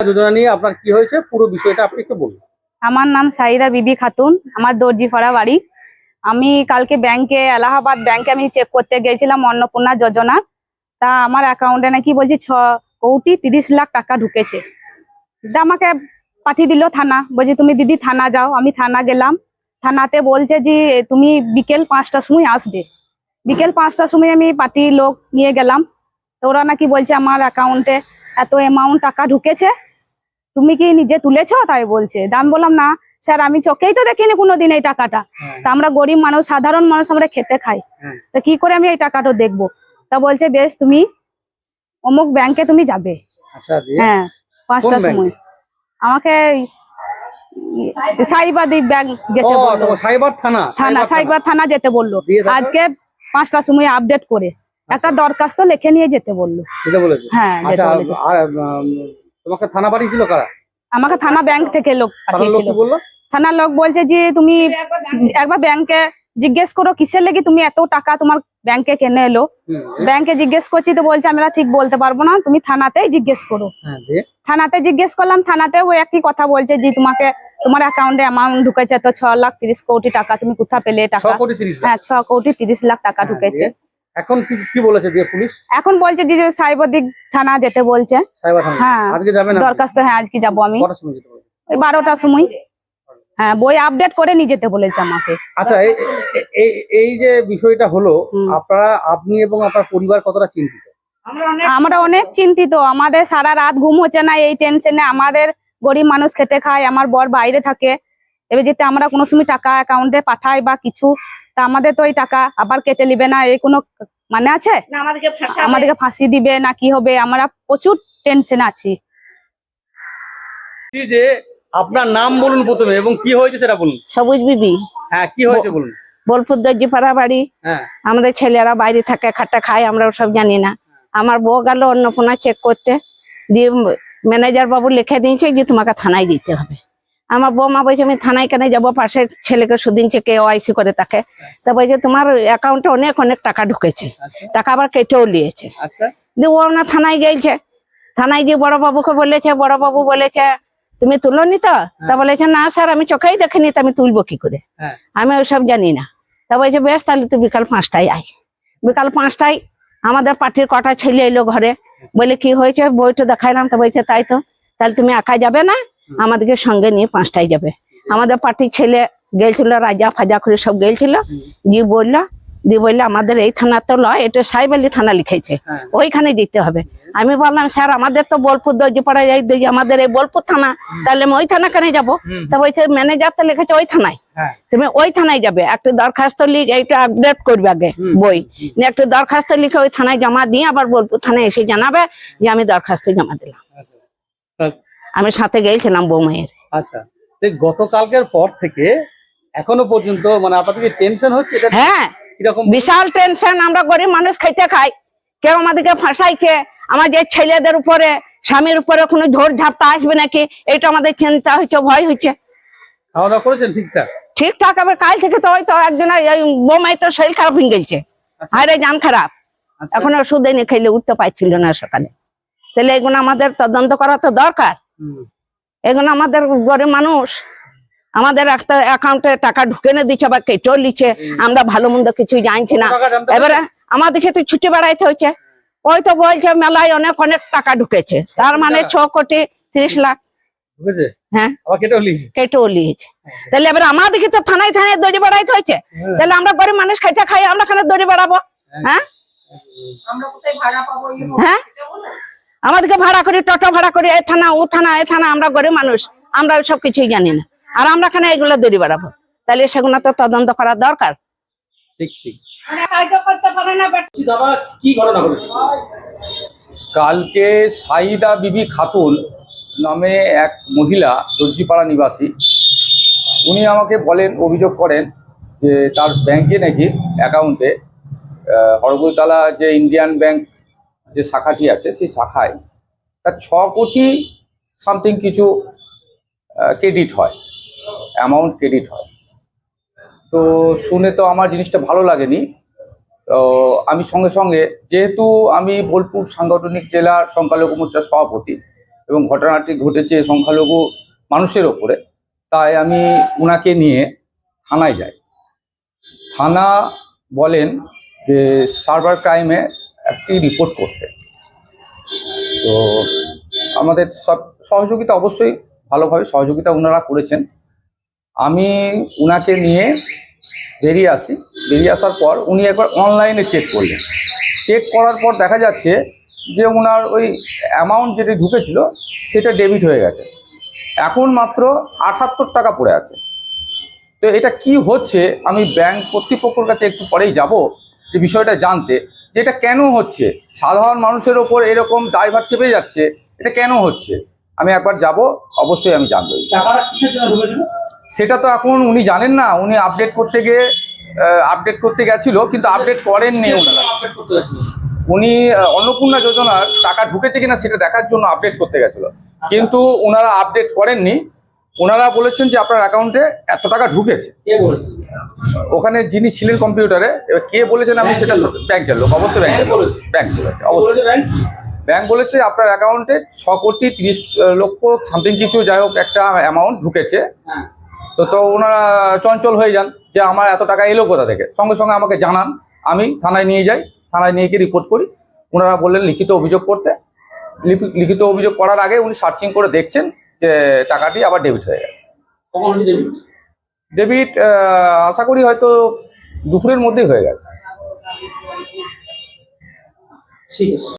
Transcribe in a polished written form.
যোজনা নিয়ে আপনার কি হয়েছে পুরো বিষয়টা আপনি একটু বলুন। আমার নাম সাইদা বিবি খাতুন, আমার দর্জিপাড়া বাড়ি। আমি কালকে ব্যাংকে, এলাহাবাদ ব্যাংকে আমি চেক করতে গেছিলাম অন্নপূর্ণা যোজনা। তা আমার অ্যাকাউন্টে নাকি বলছি 6,30,00,000 টাকা ঢুকেছে। তা আমাকে পাঠিয়ে দিল থানা, বলছি তুমি দিদি থানা যাও। আমি থানা গেলাম, থানাতে বলছে যে তুমি বিকেল 5টার সময় আসবে। বিকেল 5টার সময় আমি পার্টির লোক নিয়ে গেলাম, তো ওরা নাকি বলছে আমার অ্যাকাউন্টে এত অ্যামাউন্ট টাকা ঢুকেছে, তুমি কি নিজে তুলেছো? তাই বলছে। আমি বললাম না স্যার, আমি চোখেই তো দেখিনি কোনোদিন এই টাকাটা। তা আমরা গরিব মানুষ, সাধারণ মানুষ, আমরা খেটে খাই, তা কি করে আমি এই টাকাটা দেখবো? তা বলছে বেশ তুমি অমুক ব্যাংকে তুমি যাবে। হ্যাঁ, 5টার সময় আমাকে সাইবাদি ব্যাংক যেতে বললো, সাইবার থানা যেতে বললো। আজকে 5টার সময় আপডেট করে একটা দরখাস্ত লিখে নিয়ে যেতে বললো। হ্যাঁ, তোমাকে থানা পাঠিয়েছিল কারা? আমাকে থানা ব্যাংক থেকে লোক পাঠিয়েছিল। থানার লোক বলছে যে তুমি একবার ব্যাংকে জিজ্ঞেস করো কিসের লেগে তুমি এত টাকা তোমার ব্যাংকে কেনে এলো। ব্যাংকে জিজ্ঞেস করছি তো বলছে আমরা ঠিক বলতে পারবো না, তুমি থানাতেই জিজ্ঞেস করো। থানাতে জিজ্ঞেস করলাম, থানাতে ওই একই কথা বলছে যে তোমাকে তোমার অ্যাকাউন্টে অ্যামাউন্ট ঢুকেছে তো 6,30,00,000 টাকা, তুমি কোথা পেলে টাকা? হ্যাঁ, 6,30,00,000 টাকা ঢুকেছে। এখন কি বলেছে দিয়ে পুলিশ? এখন বলছে যে সাইবাদিক থানা যেতে বলছে। হ্যাঁ, আজকে যাবেন? দরখাস্ত, হ্যাঁ আজকে যাবো আমি। ওই 12টার সময়। হ্যাঁ, বই আপডেট করে নিয়ে যেতে বলেছে আমাকে। আচ্ছা, এই যে বিষয়টা হলো, আপনি এবং আপনার পরিবার কতটা চিন্তিত? আমরা অনেক চিন্তিত, আমাদের সারা রাত ঘুম হচ্ছে না এই টেনশনে। আমাদের গরিব মানুষ খেটে খায়, আমার বর বাইরে থাকে। এবার যেতে আমরা কোনো সময় টাকা অ্যাকাউন্টে পাঠাই বা কিছু, তা আমাদের তো এই টাকা আবার কেটে নিবে না, এই কোনো মানে আছে? আমাদেরকে ফাঁসি দিবে না কি হবে? আমরা প্রচুর টেনশন আছি। যে আপনার নাম বলুন প্রথমে এবং কি হয়েছে সেটা বলুন। সবুজ বিবি। হ্যাঁ, কি হয়েছে বলুন। বোলপুর দর্জিপাড়া বাড়ি। আমাদের ছেলেরা বাইরে থাকে, খাটা খায়, আমরা সব জানি না। আমার বউ গেল অন্নপূর্ণা চেক করতে, দিয়ে ম্যানেজার বাবু লিখে দিয়েছে যে তোমাকে থানায় দিতে হবে। আমার বৌমা বলছে আমি থানায় কেন যাবো, পাশের ছেলেকে সুদিনছে KYC করে তাকে। তা বলছে তোমার অ্যাকাউন্টে অনেক অনেক টাকা ঢুকেছে, টাকা আবার কেটেও নিয়েছে। দিয়ে ও না থানায় গেছে, থানায় গিয়ে বড় বাবুকে বলেছে, বড় বাবু বলেছে তুমি তুলোনি তো? তা বলেছে না স্যার, আমি চোখেই দেখিনি, তো আমি তুলবো কি করে, আমি ওসব জানি না। তা বলছে বেশ তাহলে তুই বিকাল 5টায় আয়। বিকাল 5টায় আমাদের পার্টির কটা ছেলে এলো ঘরে, বলে কি হয়েছে, বইটা দেখাইলাম। তো বলছে তাই তো, তাহলে তুমি একা যাবে না, আমাদেরকে সঙ্গে নিয়ে 5টায় যাবে। আমাদের পার্টির ছেলে গেছিল, রাজা ফাজা করে সব গেছিল। জি বললো, দিয়ে বললো আমাদের এই থানা তো লয়, এটা সাইবালি থানা লিখেছে, ওইখানে যেতে হবে। আমি বললাম স্যার আমাদের তো বোলপুর দর্জিপাড়া আমাদের এই বোলপুর থানা, তাহলে আমি ওই থানা কেন যাবো? তা বলছে ম্যানেজার তো লিখেছে ওই থানায়, তুমি ওই থানায় যাবে, একটা দরখাস্ত লিখে এইটা আপডেট করবে আগে বই, একটা দরখাস্ত লিখে ওই থানায় জমা দিয়ে আবার বোলপুর থানায় এসে জানাবে যে আমি দরখাস্ত জমা দিলাম। আমি সাথে গেছিলাম বৌমায়ের। আচ্ছা, গতকালকের পর থেকে এখনো পর্যন্ত মানে আপনাদের টেনশন হচ্ছে? হ্যাঁ, বিশাল টেনশন। আমরা গরিব মানুষ খেতে খাই, কেউ আমাদেরকে ফাঁসাইছে। আমাদের ছেলেদের উপরে, স্বামীর উপরে কোনো ঝড় ঝাপটা আসবে নাকি, এটা আমাদের চিন্তা হচ্ছে, ভয় হচ্ছে। খাওয়া দাওয়া করেছেন ঠিকঠাক? ঠিকঠাক। আবার কাল থেকে তো হয়তো একজন বৌমাই তো শরীর খারাপ হয়ে গেছে, আরে জান খারাপ, এখন ওষুধ এনে খাইলে উঠতে পারছিল না সকালে। তাহলে এগুলো আমাদের তদন্ত করা তো দরকার। এগুলো আমাদের গরিব মানুষ, আমাদের একটা অ্যাকাউন্টে টাকা ঢুকে না দিচ্ছে, আবার কেটেও নিচ্ছে, আমরা ভালো মন্দ কিছুই জানছি না। এবারে আমাদেরকে তো ছুটি বেড়াইতে হচ্ছে। ওই তো বলছে মেলায় অনেক অনেক টাকা ঢুকেছে, তার মানে 6,30,00,000। হ্যাঁ, কেটেও নিয়েছে। তাহলে এবার আমাদেরকে তো থানায় থানায় দড়ি বেড়াইতে হচ্ছে, তাহলে আমরা গরিব মানুষ খাইতে খাই, আমরা কেন দড়ি বেড়াবো? হ্যাঁ, হ্যাঁ, আমাদেরকে ভাড়া করি, টোটো ভাড়া করি, এ থানা ও থানা, এ থানা। আমরা গরিব মানুষ, আমরা সব কিছুই জানি না, আর আমরা কেন এগুলো দড়ি বেড়াবো? তাহলে সেগুলো তো তদন্ত করা দরকার। কালকে সাইদা বিবি খাতুন নামে এক মহিলা, দর্জিপাড়া নিবাসী, উনি আমাকে বলেন, অভিযোগ করেন যে তার ব্যাংকে নাকি অ্যাকাউন্টে হরগুলতলা যে ইন্ডিয়ান ব্যাংক যে শাখাটি আছে, সেই শাখায় তার 6 কোটি সামথিং কিছু ক্রেডিট হয়, অ্যামাউন্ট ক্রেডিট হয়। তো শুনে তো আমার জিনিসটা ভালো লাগেনি। তো আমি সঙ্গে সঙ্গে, যেহেতু আমি বোলপুর সাংগঠনিক জেলার সংখ্যালঘু মোর্চার সভাপতি, এবং ঘটনাটি ঘটেছে সংখ্যালঘু মানুষের ওপরে, তাই আমি ওনাকে নিয়ে থানায় যাই। থানা বলেন যে সাইবার ক্রাইমে একটি রিপোর্ট করতে। তো আমাদের সব সহযোগিতা, অবশ্যই ভালোভাবে সহযোগিতা ওনারা করেছেন। আমি ওনাকে নিয়ে বেরিয়ে আসি। বেরিয়ে আসার পর উনি একবার অনলাইনে চেক করলেন। চেক করার পর দেখা যাচ্ছে যে ওনার ওই অ্যামাউন্ট যেটি ঢুকেছিল সেটা ডেবিট হয়ে গেছে। এখন মাত্র 78 টাকা পড়ে আছে। তো এটা কি হচ্ছে, আমি ব্যাংক কর্তৃপক্ষের কাছে একটু পরেই যাব যে বিষয়টা জানতে, যে এটা কেন হচ্ছে, সাধারণ মানুষের ওপর এরকম দায়ভার চেপে যাচ্ছে, এটা কেন হচ্ছে। আমি একবার যাব, অবশ্যই আমি জানবো। টাকাটা কিসের জন্য ঢুকেছিল? সেটা তো এখন উনি জানেন না। উনি আপডেট করতে গেছিল, কিন্তু আপডেট করেননি ওনারা। আপডেট করতে গেছিল? উনি অন্নপূর্ণা যোজনার টাকা ঢুকেছে কিনা সেটা দেখার জন্য আপডেট করতে গেছিল, কিন্তু ওনারা আপডেট করেননি। ওনারা বলেছেন যে আপনার অ্যাকাউন্টে এত টাকা ঢুকেছে। কে বলেছে? ওখানে যিনি ছিলেন কম্পিউটারে, এবার কে বলেছেন আমি সেটা ব্যাংকের লোক, অবশ্যই ব্যাংক বলেছে, অবশ্যই ব্যাংক বলেছে আপনার অ্যাকাউন্টে 6,30,00,000 সামথিং কিছু, যাই হোক একটা অ্যামাউন্ট ঢুকেছে। হ্যাঁ। তো ওনারা চঞ্চল হয়ে যান যে আমার এত টাকা এলো কোথা থেকে, সঙ্গে সঙ্গে আমাকে জানান। আমি থানায় নিয়ে যাই, থানায় নিয়ে গিয়ে রিপোর্ট করি। ওনারা বললেন লিখিত অভিযোগ করতে। লিখিত অভিযোগ করার আগে উনি সার্চিং করে দেখছেন যে টাকাটি আবার ডেবিট হয়ে গেছে। কখন ডেবিট? ডেবিট আশা করি হয়তো দুপুরের মধ্যেই হয়ে গেছে। ঠিক আছে।